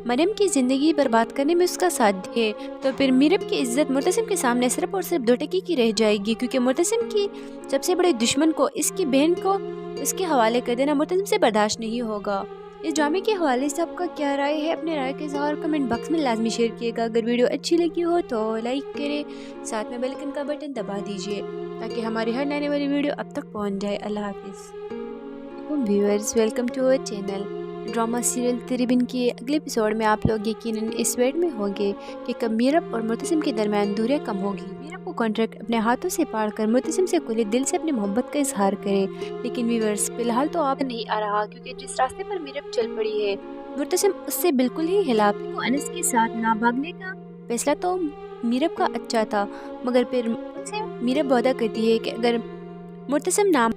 मरियम की ज़िंदगी बर्बाद करने में उसका साथ दे तो फिर मीरब की इज्जत मुर्तसिम के सामने सिर्फ और सिर्फ 2 टकी की रह जाएगी, क्योंकि मुर्तसिम की सबसे बड़े दुश्मन को इसकी बहन को इसके हवाले कर देना मुर्तसिम से बर्दाश्त नहीं होगा। इस ड्रामे के हवाले से आपका क्या राय है? अपने राय के इज़हार कमेंट बॉक्स में लाजमी शेयर कीजिएगा। अगर वीडियो अच्छी लगी हो तो लाइक करें, साथ में बेल आइकन का बटन दबा दीजिए ताकि हमारी हर आने वाली वीडियो अब तक पहुँच जाए। अल्लाह हाफिज़। Viewers, welcome to our channel. Drama serial Tiribin के अगले एपिसोड में आप लोग यकीनन इस वेट में होंगे कि कब मीरब और मुर्तसिम के दरमियान दूरियां कम होगी। मीरब को कॉन्ट्रैक्ट अपने हाथों से पाड़ कर मुर्तसिम से खुले दिल से अपनी मोहब्बत का इजहार करे, लेकिन व्यूअर्स फिलहाल तो आप नहीं आ रहा, क्योंकि जिस रास्ते पर मीरब चल पड़ी है मुर्तसिम उससे बिल्कुल ही खिलाफ है। को अनस के साथ ना भागने का फैसला तो मीरब का अच्छा था, मगर फिर मीरब वादा करती है कि अगर मुर्तसिम ना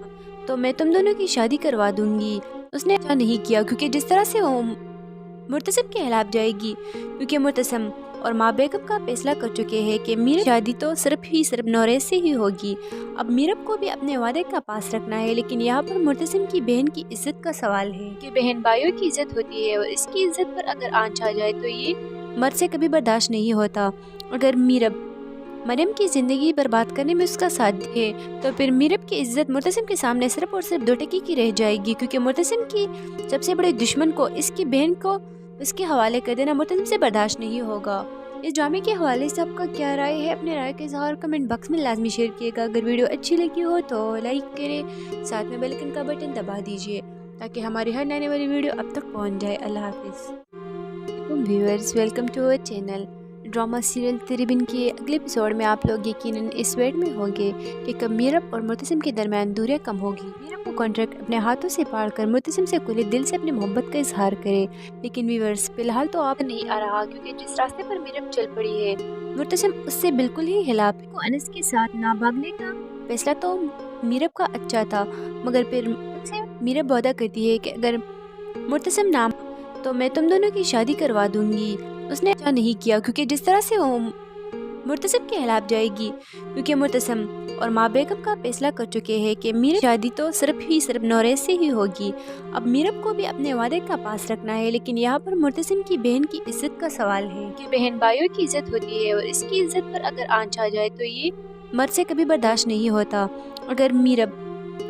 तो मैं तुम दोनों की शादी करवा दूंगी। उसने अच्छा नहीं किया, क्योंकि जिस तरह से वो मुर्तसिम के खिलाफ जाएगी, क्योंकि मुर्तसिम और माँ बेगम का फैसला कर चुके हैं कि मेरी शादी तो सिर्फ नौरेस से ही होगी। अब मीरब को भी अपने वादे का पास रखना है, लेकिन यहाँ पर मुर्तसिम की बहन की इज्जत का सवाल है कि बहन भाइयों की इज्जत होती है और इसकी इज्जत पर अगर आंच आ जाए तो ये मर्द से कभी बर्दाश्त नहीं होता। अगर मीरब मरियम की ज़िंदगी बर्बाद करने में उसका साथ दे तो फिर मीरब की इज्जत मुर्तसिम के सामने सिर्फ और सिर्फ 2 टकी की रह जाएगी, क्योंकि मुर्तसिम की सबसे बड़े दुश्मन को इसकी बहन को इसके हवाले कर देना मुर्तसिम से बर्दाश्त नहीं होगा। इस ड्रामे के हवाले से आपका क्या राय है? अपने राय के इज़हार कमेंट बॉक्स में लाजमी शेयर कीजिएगा। अगर वीडियो अच्छी लगी हो तो लाइक करें, साथ में बेल आइकन का बटन दबा दीजिए ताकि हमारी हर आने वाली वीडियो अब तक पहुँच जाए। अल्लाह हाफिज़। Viewers, welcome to our channel. Drama serial Tiribin के अगले एपिसोड में आप लोग यकीनन इस वेट में होंगे कि कब मीरब और मुर्तसिम के दरमियान दूरियां कम होगी। मीरब को कॉन्ट्रैक्ट अपने हाथों से पाड़ कर मुर्तसिम से खुले दिल से अपनी मोहब्बत का इजहार करे, लेकिन व्यूअर्स फिलहाल तो आप नहीं आ रहा, क्योंकि जिस रास्ते पर मीरब चल पड़ी है मुर्तसिम उससे बिल्कुल ही खिलाफ है। को अनस के साथ ना भागने का फैसला तो मीरब का अच्छा था, मगर फिर मीरब वादा करती है कि अगर मुर्तसिम ना तो मैं तुम दोनों की शादी करवा दूंगी। उसने अच्छा नहीं किया, क्योंकि जिस तरह से वो मुर्तसिम के खिलाफ जाएगी, क्योंकि मुर्तसिम और माँ बेगम का फैसला कर चुके हैं कि मेरी शादी तो सिर्फ नौरेस से ही होगी। अब मीरब को भी अपने वादे का पास रखना है, लेकिन यहाँ पर मुर्तसिम की बहन की इज्जत का सवाल है कि बहन भाइयों की इज्जत होती है और इसकी इज्जत पर अगर आंच आ जाए तो ये मर्द से कभी बर्दाश्त नहीं होता। अगर मीरब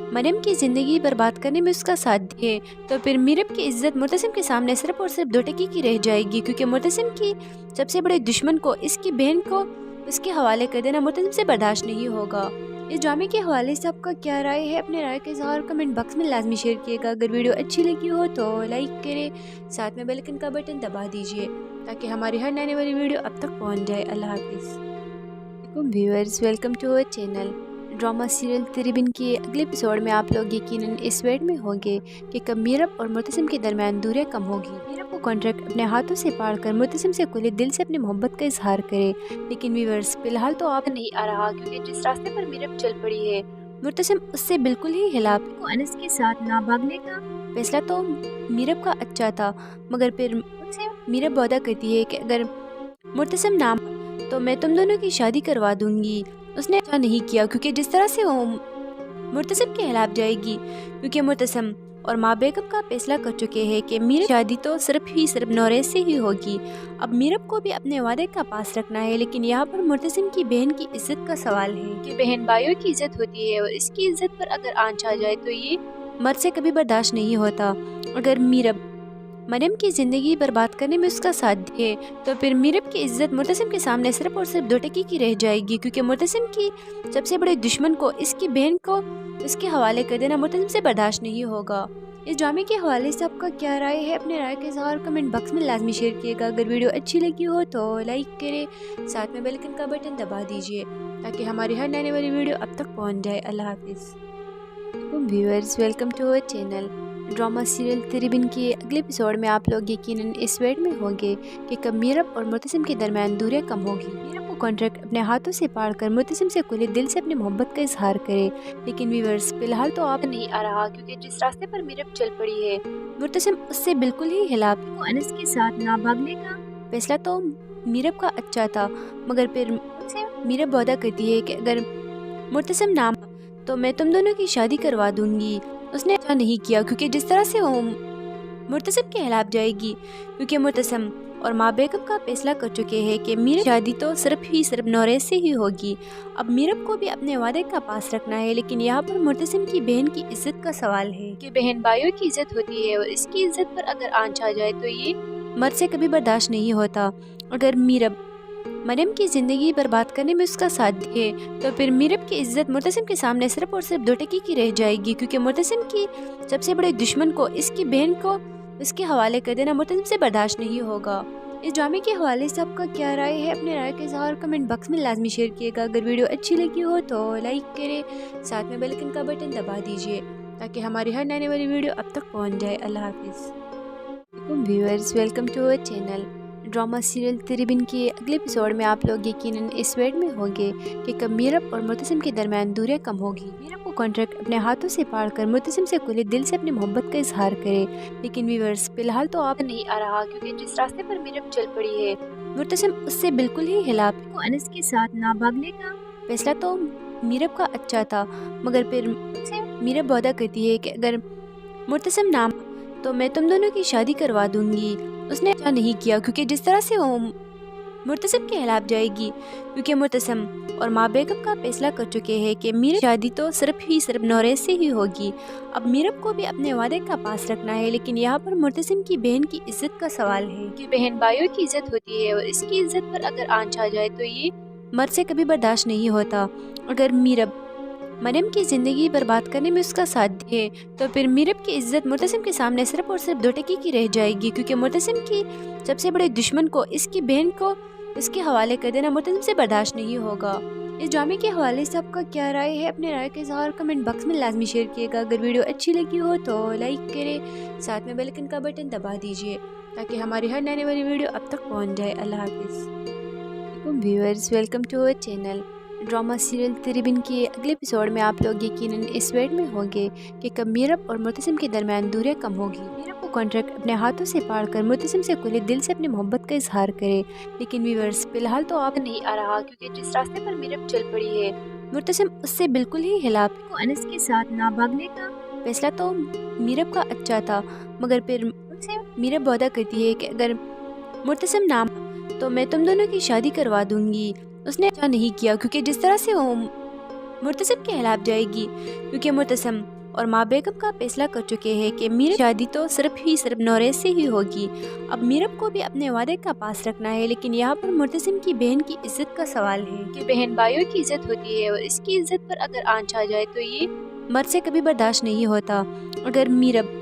मरियम की ज़िंदगी बर्बाद करने में उसका साथ दिए तो फिर मीरब की इज्जत मुर्तसिम के सामने सिर्फ और सिर्फ 2 टके की रह जाएगी, क्योंकि मुर्तसिम की सबसे बड़े दुश्मन को, इसकी बहन को उसके हवाले कर देना मुर्तसिम से बर्दाश्त नहीं होगा। इस ड्रामे के हवाले से आपका क्या राय है? अपने राय का इज़हार कमेंट बॉक्स में लाजमी शेयर कीजिएगा। अगर वीडियो अच्छी लगी हो तो लाइक करें, साथ में बेल आइकन का बटन दबा दीजिए ताकि हमारी हर आने वाली वीडियो अब तक पहुंच जाए। अल्लाह हाफिज़। Viewers, welcome to our channel. Drama serial Tiribin के अगले एपिसोड में आप लोग यकीनन इस वेट में होंगे कि कब मीरब और मुर्तसिम के दरमियान दूरियां कम होगी। मीरब को कॉन्ट्रैक्ट अपने हाथों से पाड़कर मुर्तसिम से खुले दिल से अपनी मोहब्बत का इजहार करे, लेकिन व्यूअर्स फिलहाल तो आप नहीं आ रहा, क्योंकि जिस रास्ते पर मीरब चल पड़ी है मुर्तसिम उससे बिल्कुल ही खिलाफ है। को अनस के साथ ना भागने का फैसला तो मीरब का अच्छा था, मगर फिर उससे मीरब वादा करती है कि अगर मुर्तसिम ना तो मैं तुम दोनों की शादी करवा दूंगी। उसने ऐसा नहीं किया, क्योंकि जिस तरह से वो मुर्तसिम के खिलाफ जाएगी, क्योंकि मुर्तसिम और माँ बेगम का फैसला कर चुके हैं कि मीरब शादी तो सिर्फ नौरेज से ही होगी। अब मीरब को भी अपने वादे का पास रखना है, लेकिन यहाँ पर मुर्तसिम की बहन की इज्जत का सवाल है कि बहन भाइयों की इज्जत होती है और इसकी इज्जत पर अगर आंच आ जाए तो ये मर्द से कभी बर्दाश्त नहीं होता। अगर मीरब मरियम की ज़िंदगी बर्बाद करने में उसका साथ दिए तो फिर मीरब की इज्जत मुर्तसिम के सामने सिर्फ और सिर्फ 2 टके की रह जाएगी, क्योंकि मुर्तसिम की सबसे बड़े दुश्मन को, इसकी बहन को उसके हवाले कर देना मुर्तसिम से बर्दाश्त नहीं होगा। इस ड्रामे के हवाले से आपका क्या राय है? अपने राय का इज़हार कमेंट बॉक्स में लाजमी शेयर कीजिएगा। अगर वीडियो अच्छी लगी हो तो लाइक करें, साथ में बेल आइकन का बटन दबा दीजिए ताकि हमारी हर आने वाली वीडियो अब तक पहुँच जाए। अल्लाह हाफिज़। Viewers, welcome to our channel. Drama serial Tiribin के अगले एपिसोड में आप लोग यकीनन इस वेट में होंगे कि कब मीरब और मुर्तसिम के दरमियान दूरियां कम होगी। मीरब को कॉन्ट्रैक्ट अपने हाथों से पाड़कर मुर्तसिम से खुले दिल से अपनी मोहब्बत का इजहार करे, लेकिन व्यूअर्स फिलहाल तो आप नहीं आ रहा, क्योंकि जिस रास्ते पर मीरब चल पड़ी है मुर्तसिम उससे बिल्कुल ही खिलाफ है। को अनस के साथ ना भागने का फैसला तो मीरब का अच्छा था, मगर फिर उससे मीरब वादा करती है कि अगर मुर्तसिम ना तो मैं तुम दोनों की शादी करवा दूंगी। उसने ऐसा नहीं किया, क्योंकि जिस तरह से वो मुर्तसिम के खिलाफ जाएगी, क्योंकि मुर्तसिम और माँ बेगम का फैसला कर चुके हैं कि मीरब शादी तो सिर्फ नौरेज से ही होगी। अब मीरब को भी अपने वादे का पास रखना है, लेकिन यहाँ पर मुर्तसिम की बहन की इज्जत का सवाल है कि बहन भाइयों की इज्जत होती है और इसकी इज्जत पर अगर आंच आ जाए तो ये मर्द से कभी बर्दाश्त नहीं होता। अगर मीरब मरियम की ज़िंदगी बर्बाद करने में उसका साथ दिए तो फिर मीरब की इज्जत मुर्तसिम के सामने सिर्फ और सिर्फ 2 टके की रह जाएगी, क्योंकि मुर्तसिम की सबसे बड़े दुश्मन को, इसकी बहन को उसके हवाले कर देना मुर्तसिम से बर्दाश्त नहीं होगा। इस ड्रामे के हवाले से आपका क्या राय है? अपने राय का इज़हार कमेंट बॉक्स में लाजमी शेयर कीजिएगा। अगर वीडियो अच्छी लगी हो तो लाइक करें, साथ में बेल आइकन का बटन दबा दीजिए ताकि हमारी हर आने वाली वीडियो अब तक पहुँच जाए। अल्लाह हाफिज़। Viewers, welcome to our channel. Drama serial Tiribin के अगले एपिसोड में आप लोग यकीनन इस वेट में होंगे कि कब मीरब और मुर्तसिम के दरमियान दूरियां कम होगी। मीरब को कॉन्ट्रैक्ट अपने हाथों से पाड़कर मुर्तसिम से खुले दिल से अपनी मोहब्बत का इजहार करे, लेकिन व्यूअर्स फिलहाल तो आप नहीं आ रहा, क्योंकि जिस रास्ते पर मीरब चल पड़ी है मुर्तसिम उससे बिल्कुल ही खिलाफ है। को अनस के साथ ना भागने का फैसला तो मीरब का अच्छा था, मगर फिर मीरब वादा करती है कि अगर मुर्तसिम ना तो मैं तुम दोनों की शादी करवा दूंगी। उसने ऐसा नहीं किया, क्योंकि जिस तरह से वो मुर्तसिम के खिलाफ जाएगी, क्योंकि मुर्तसिम और माँ बेगम का फैसला कर चुके हैं कि मीरब शादी तो सिर्फ नौरेज से ही होगी। अब मीरब को भी अपने वादे का पास रखना है, लेकिन यहाँ पर मुर्तसिम की बहन की इज्जत का सवाल है कि बहन भाइयों की इज्जत होती है और इसकी इज्जत पर अगर आंच आ जाए तो ये मर्द से कभी बर्दाश्त नहीं होता। अगर मीरब मरियम की ज़िंदगी बर्बाद करने में उसका साथ दिए तो फिर मीरब की इज्जत मुर्तसिम के सामने सिर्फ और सिर्फ 2 टके की रह जाएगी, क्योंकि मुर्तसिम की सबसे बड़े दुश्मन को, इसकी बहन को उसके हवाले कर देना मुर्तसिम से बर्दाश्त नहीं होगा। इस ड्रामे के हवाले से आपका क्या राय है? अपने राय का इज़हार कमेंट बॉक्स में लाजमी शेयर कीजिएगा। अगर वीडियो अच्छी लगी हो तो लाइक करें, साथ में बेल आइकन का बटन दबा दीजिए ताकि हमारी हर आने वाली वीडियो अब तक पहुँच जाए। अल्लाह हाफिज़। Viewers, welcome to our channel. Drama serial Tiribin के अगले एपिसोड में आप लोग यकीनन इस वेट में होंगे कि कब मीरब और मुर्तसिम के दरमियान दूरियां कम होगी। मीरब को कॉन्ट्रैक्ट अपने हाथों से पाड़कर मुर्तसिम से खुले दिल से अपनी मोहब्बत का इजहार करे, लेकिन व्यूअर्स फिलहाल तो आप नहीं आ रहा, क्योंकि जिस रास्ते पर मीरब चल पड़ी है मुर्तसिम उससे बिल्कुल ही खिलाफ है। को अनस के साथ ना भागने का फैसला तो मीरब का अच्छा था, मगर फिर मीरब वादा करती है कि अगर मुर्तसिम ना तो मैं तुम दोनों की शादी करवा दूंगी। उसने ऐसा नहीं किया, क्योंकि जिस तरह से वो मुर्तसिम के खिलाफ जाएगी, क्योंकि मुर्तसिम और माँ बेगम का फैसला कर चुके हैं कि मीरब की शादी तो सिर्फ नौरेज से ही होगी। अब मीरब को भी अपने वादे का पास रखना है, लेकिन यहाँ पर मुर्तसिम की बहन की इज्जत का सवाल है कि बहन भाइयों की इज्जत होती है और इसकी इज्जत पर अगर आंच आ जाए तो ये मर्द से कभी बर्दाश्त नहीं होता। अगर मीरब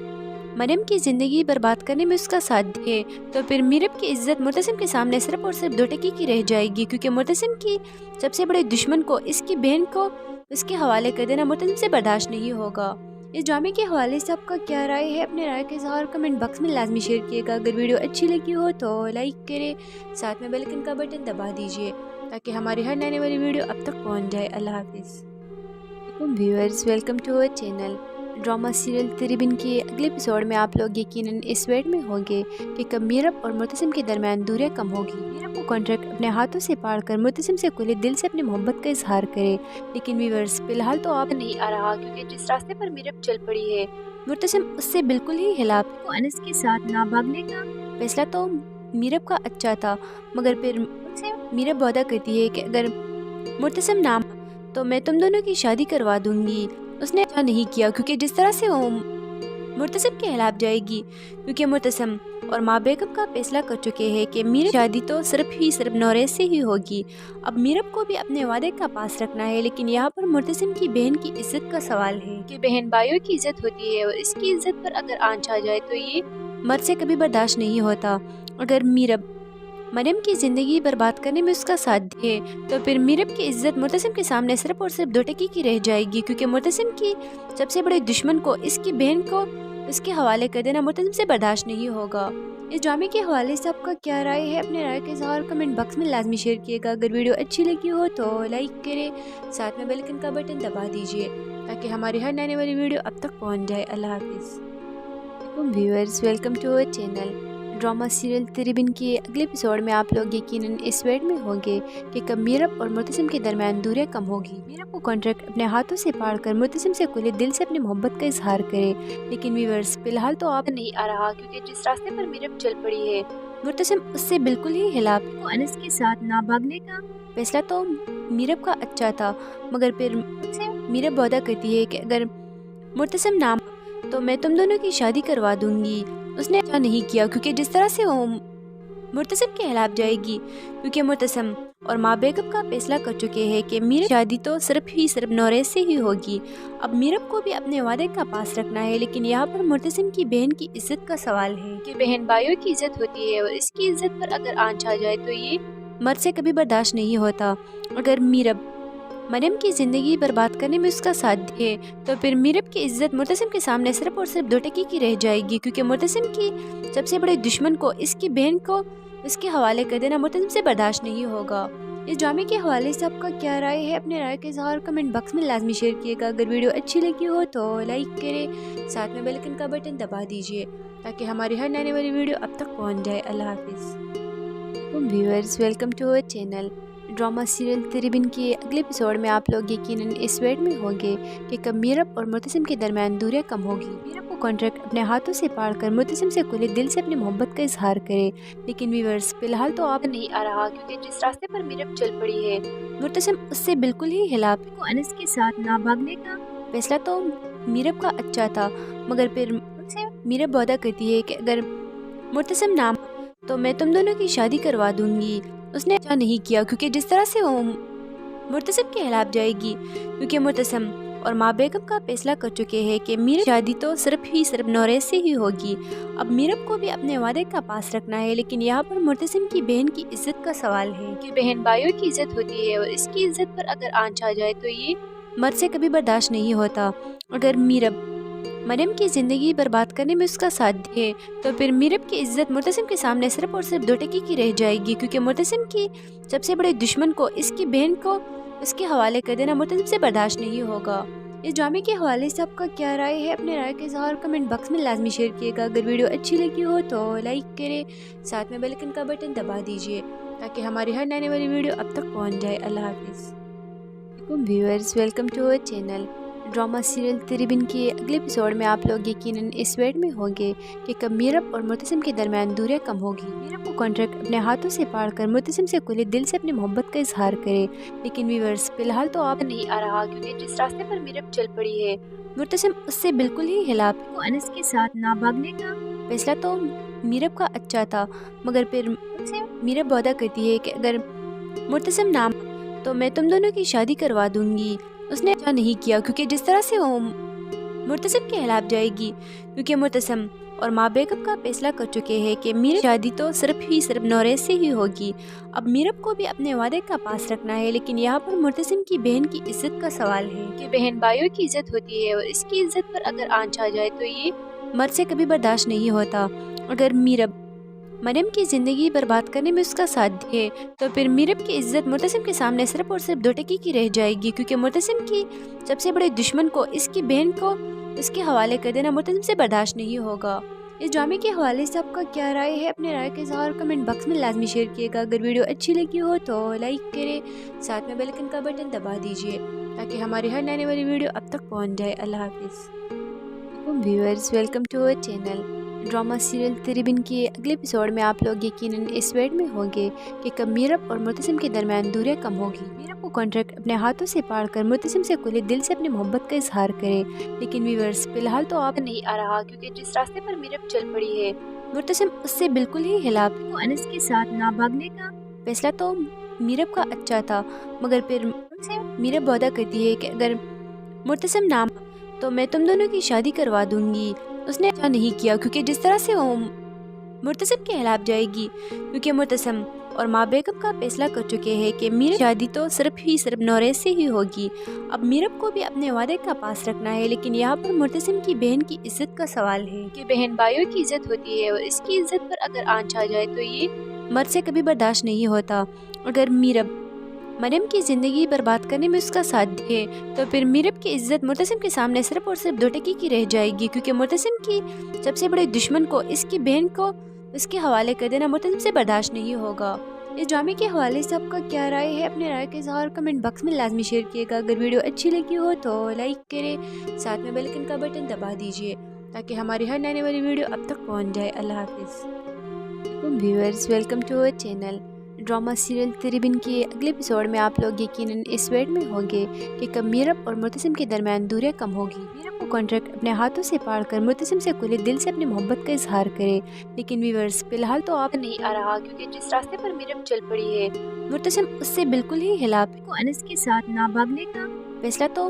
मरियम की ज़िंदगी बर्बाद करने में उसका साथ दे तो फिर मीरब की इज्जत मुर्तसिम के सामने सिर्फ और सिर्फ 2 टकी की रह जाएगी, क्योंकि मुर्तसिम की सबसे बड़े दुश्मन को इसकी बहन को उसके हवाले कर देना मुर्तसिम से बर्दाश्त नहीं होगा। इस ड्रामे के हवाले से आपका क्या राय है? अपने राय के इज़हार कमेंट बॉक्स में लाजमी शेयर कीजिएगा। अगर वीडियो अच्छी लगी हो तो लाइक करें, साथ में बेल आइकन का बटन दबा दीजिए ताकि हमारी हर नई वाली वीडियो अब तक पहुंच जाए। अल्लाह हाफिज़। Viewers, welcome to our channel. Drama serial Tiribin के अगले एपिसोड में आप लोग यकीनन इस वेट में होंगे कि कब मीरब और मुर्तसिम के दरमियान दूरियां कम होगी। मीरब को कॉन्ट्रैक्ट अपने हाथों से पाड़ कर मुर्तसिम से खुले दिल से अपनी मोहब्बत का इजहार करे, लेकिन व्यूअर्स फिलहाल तो आप नहीं आ रहा, क्योंकि जिस रास्ते पर मीरब चल पड़ी है मुर्तसिम उससे बिल्कुल ही खिलाफ। तो अनस के साथ ना भागने का फैसला तो मीरब का अच्छा था, मगर फिर मीरब वादा करती है कि अगर मुर्तसिम ना तो मैं तुम दोनों की शादी करवा दूंगी। उसने अच्छा नहीं किया, क्योंकि जिस तरह से वो मुर्तसिम के खिलाफ जाएगी, क्योंकि मुर्तसिम और माँ बेगम का फैसला कर चुके हैं कि मीरब शादी तो सिर्फ नौरेज से ही होगी। अब मीरब को भी अपने वादे का पास रखना है, लेकिन यहाँ पर मुर्तसिम की बहन की इज्जत का सवाल है कि बहन भाइयों की इज्जत होती है और इसकी इज्जत पर अगर आंच आ जाए तो ये मर्द से कभी बर्दाश्त नहीं होता। अगर मीरब मरियम की ज़िंदगी बर्बाद करने में उसका साथ दे तो फिर मीरब की इज्जत मुर्तसिम के सामने सिर्फ और सिर्फ 2 टकी की रह जाएगी, क्योंकि मुर्तसिम की सबसे बड़े दुश्मन को इसकी बहन को उसके हवाले कर देना मुर्तसिम से बर्दाश्त नहीं होगा। इस ड्रामे के हवाले से आपका क्या राय है? अपने राय के इज़हार कमेंट बॉक्स में लाजमी शेयर कीजिएगा। अगर वीडियो अच्छी लगी हो तो लाइक करें, साथ में बेल आइकन का बटन दबा दीजिए ताकि हमारी हर नई वाली वीडियो अब तक पहुँच जाए। अल्लाह हाफिज़। Viewers, welcome to our channel. Drama serial Tiribin के अगले एपिसोड में आप लोग यकीनन इस वेट में होंगे कि कब मीरब और मुर्तसिम के दरमियान दूरियां कम होगी। मीरब को कॉन्ट्रैक्ट अपने हाथों से पाड़ कर मुर्तसिम से खुले दिल से अपनी मोहब्बत का इजहार करे, लेकिन व्यूअर्स फिलहाल तो आप नहीं आ रहा, क्योंकि जिस रास्ते पर मीरब चल पड़ी है मुर्तसिम उससे बिल्कुल ही खिलाफ। तो अनस के साथ ना भागने का फैसला तो मीरब का अच्छा था, मगर फिर मीरब वादा करती है कि अगर मुर्तसिम ना तो मैं तुम दोनों की शादी करवा दूंगी। उसने अच्छा नहीं किया, क्योंकि जिस तरह से वो मुर्तसिम के खिलाफ जाएगी, क्योंकि मुर्तसिम और माँ बेगम का फैसला कर चुके हैं कि मीरब शादी तो सिर्फ नौरेज से ही होगी। अब मीरब को भी अपने वादे का पास रखना है, लेकिन यहाँ पर मुर्तसिम की बहन की इज्जत का सवाल है कि बहन भाइयों की इज्जत होती है और इसकी इज्जत पर अगर आंच आ जाए तो ये मर्द से कभी बर्दाश्त नहीं होता। अगर मीरब मरियम की ज़िंदगी बर्बाद करने में उसका साथ दे तो फिर मीरब की इज्जत मुर्तसिम के सामने सिर्फ और सिर्फ 2 टकी की रह जाएगी, क्योंकि मुर्तसिम की सबसे बड़े दुश्मन को इसकी बहन को उसके हवाले कर देना मुर्तसिम से बर्दाश्त नहीं होगा। इस ड्रामे के हवाले से आपका क्या राय है? अपने राय के इज़हार कमेंट बॉक्स में लाजमी शेयर कीजिएगा। अगर वीडियो अच्छी लगी हो तो लाइक करें, साथ में बेल आइकन का बटन दबा दीजिए ताकि हमारी हर नई वाली वीडियो अब तक पहुँच जाए। अल्लाह हाफिज़। Viewers, welcome to our channel. Drama serial Tiribin के अगले एपिसोड में आप लोग यकीनन इस वेट में होंगे कि कब मीरब और मुर्तसिम के दरमियान दूरियां कम होगी। मीरब को कॉन्ट्रैक्ट अपने हाथों से पाड़ कर मुर्तसिम से खुले दिल से अपनी मोहब्बत का इजहार करे, लेकिन व्यूअर्स फिलहाल तो आप नहीं आ रहा, क्योंकि जिस रास्ते पर मीरब चल पड़ी है मुर्तसिम उससे बिल्कुल ही खिलाफ। तो अनस के साथ ना भागने का फैसला तो मीरब का अच्छा था, मगर फिर मीरब वादा करती है कि अगर मुर्तसिम ना तो मैं तुम दोनों की शादी करवा दूंगी। उसने अच्छा नहीं किया, क्योंकि जिस तरह से वो मुर्तसिम के खिलाफ जाएगी, क्योंकि मुर्तसिम और माँ बेगम का फैसला कर चुके हैं कि मीरब शादी तो सिर्फ नौरेज से ही होगी। अब मीरब को भी अपने वादे का पास रखना है, लेकिन यहाँ पर मुर्तसिम की बहन की इज्जत का सवाल है कि बहन भाइयों की इज्जत होती है और इसकी इज्जत पर अगर आंच आ जाए तो ये मर्द से कभी बर्दाश्त नहीं होता। अगर मीरब मरियम की ज़िंदगी बर्बाद करने में उसका साथ दे तो फिर मीरब की इज्जत मुर्तसिम के सामने सिर्फ और सिर्फ 2 टकी की रह जाएगी, क्योंकि मुर्तसिम की सबसे बड़े दुश्मन को इसकी बहन को उसके हवाले कर देना मुर्तसिम से बर्दाश्त नहीं होगा। इस ड्रामे के हवाले से आपका क्या राय है? अपने राय के इज़हार कमेंट बॉक्स में लाजमी शेयर कीजिएगा। अगर वीडियो अच्छी लगी हो तो लाइक करें, साथ में बेल आइकन का बटन दबा दीजिए ताकि हमारी हर नई वाली वीडियो अब तक पहुँच जाए। अल्लाह हाफिज़। Viewers, welcome to our channel. Drama serial Tiribin के अगले एपिसोड में आप लोग यकीनन इस वेट में होंगे कि कब मीरब और मुर्तसिम के दरमियान दूरियां कम होगी। मीरब को कॉन्ट्रैक्ट अपने हाथों से पाड़ कर मुर्तसिम से खुले दिल से अपनी मोहब्बत का इजहार करे, लेकिन व्यूअर्स फिलहाल तो आप नहीं आ रहा, क्योंकि जिस रास्ते पर मीरब चल पड़ी है मुर्तसिम उससे बिल्कुल ही खिलाफ। को अनस के साथ ना भागने का फैसला तो मीरब का अच्छा था, मगर फिर मीरब वादा करती है कि अगर मुर्तसिम ना तो मैं तुम दोनों की शादी करवा दूंगी। उसने अच्छा नहीं किया, क्योंकि जिस तरह से वो मुर्तसिम के खिलाफ जाएगी, क्योंकि मुर्तसिम और माँ बेगम का फैसला कर चुके हैं कि मीरब शादी तो सिर्फ नौरेज से ही होगी। अब मीरब को भी अपने वादे का पास रखना है, लेकिन यहाँ पर मुर्तसिम की बहन की इज्जत का सवाल है कि बहन भाइयों की इज्जत होती है और इसकी इज्जत पर अगर आंच आ जाए तो ये मर्द से कभी बर्दाश्त नहीं होता। अगर मीरब मरियम की ज़िंदगी बर्बाद करने में उसका साथ दे तो फिर मीरब की इज्जत मुर्तसिम के सामने सिर्फ और सिर्फ 2 टकी की रह जाएगी, क्योंकि मुर्तसिम की सबसे बड़े दुश्मन को इसकी बहन को इसके हवाले कर देना मुर्तसिम से बर्दाश्त नहीं होगा। इस ड्रामे के हवाले से आपका क्या राय है? अपने राय के इज़हार कमेंट बॉक्स में लाजमी शेयर कीजिएगा। अगर वीडियो अच्छी लगी हो तो लाइक करें, साथ में बेल आइकन का बटन दबा दीजिए ताकि हमारी हर आने वाली वीडियो अब तक पहुंच जाए। अल्लाह हाफिज़। Viewers, welcome to our channel. Drama serial Tiribin के अगले एपिसोड में आप लोग यकीनन इस वेट में होंगे कि कब मीरब और मुर्तसिम के दरमियान दूरियां कम होगी। मीरब को कॉन्ट्रैक्ट अपने हाथों से पाड़ कर मुर्तसिम से खुले दिल से अपनी मोहब्बत का इजहार करे, लेकिन व्यूअर्स फिलहाल तो आप नहीं आ रहा, क्योंकि जिस रास्ते पर मीरब चल पड़ी है मुर्तसिम उससे बिल्कुल ही खिलाफ। को अनस के साथ ना भागने का फैसला तो मीरब का अच्छा था, मगर फिर मीरब वादा करती है कि अगर मुर्तसिम ना तो मैं तुम दोनों की शादी करवा दूंगी। उसने अच्छा नहीं किया, क्योंकि जिस तरह से वो मुर्तसिम के खिलाफ जाएगी, क्योंकि मुर्तसिम और माँ बेगम का फैसला कर चुके हैं कि मीरब शादी तो सिर्फ नौरेज से ही होगी। अब मीरब को भी अपने वादे का पास रखना है, लेकिन यहाँ पर मुर्तसिम की बहन की इज्जत का सवाल है कि बहन भाइयों की इज्जत होती है और इसकी इज्जत पर अगर आंच आ जाए तो ये मर्द से कभी बर्दाश्त नहीं होता। अगर मीरब मरियम की ज़िंदगी बर्बाद करने में उसका साथ दे तो फिर मीरब की इज्जत मुर्तसिम के सामने सिर्फ और सिर्फ 2 टकी की रह जाएगी, क्योंकि मुर्तसिम की सबसे बड़े दुश्मन को इसकी बहन को इसके हवाले कर देना मुर्तसिम से बर्दाश्त नहीं होगा। इस ड्रामे के हवाले से आपका क्या राय है? अपने राय के इज़हार कमेंट बॉक्स में लाजमी शेयर कीजिएगा। अगर वीडियो अच्छी लगी हो तो लाइक करें, साथ में बेल आइकन का बटन दबा दीजिए ताकि हमारी हर आने वाली वीडियो अब तक पहुँच जाए। अल्लाह हाफिज़। Viewers, welcome to our channel. Drama serial Tiribin के अगले एपिसोड में आप लोग यकीनन इस वेट में होंगे कि कब मीरब और मुर्तसिम के दरमियान दूरियां कम होगी। मीरब को कॉन्ट्रैक्ट अपने हाथों से पाड़ कर मुर्तसिम से खुले दिल से अपनी मोहब्बत का इजहार करे, लेकिन व्यूअर्स फिलहाल तो आप नहीं आ रहा, क्योंकि जिस रास्ते पर मीरब चल पड़ी है मुर्तसिम उससे बिल्कुल ही खिलाफ। को अनस के साथ ना भागने का फैसला तो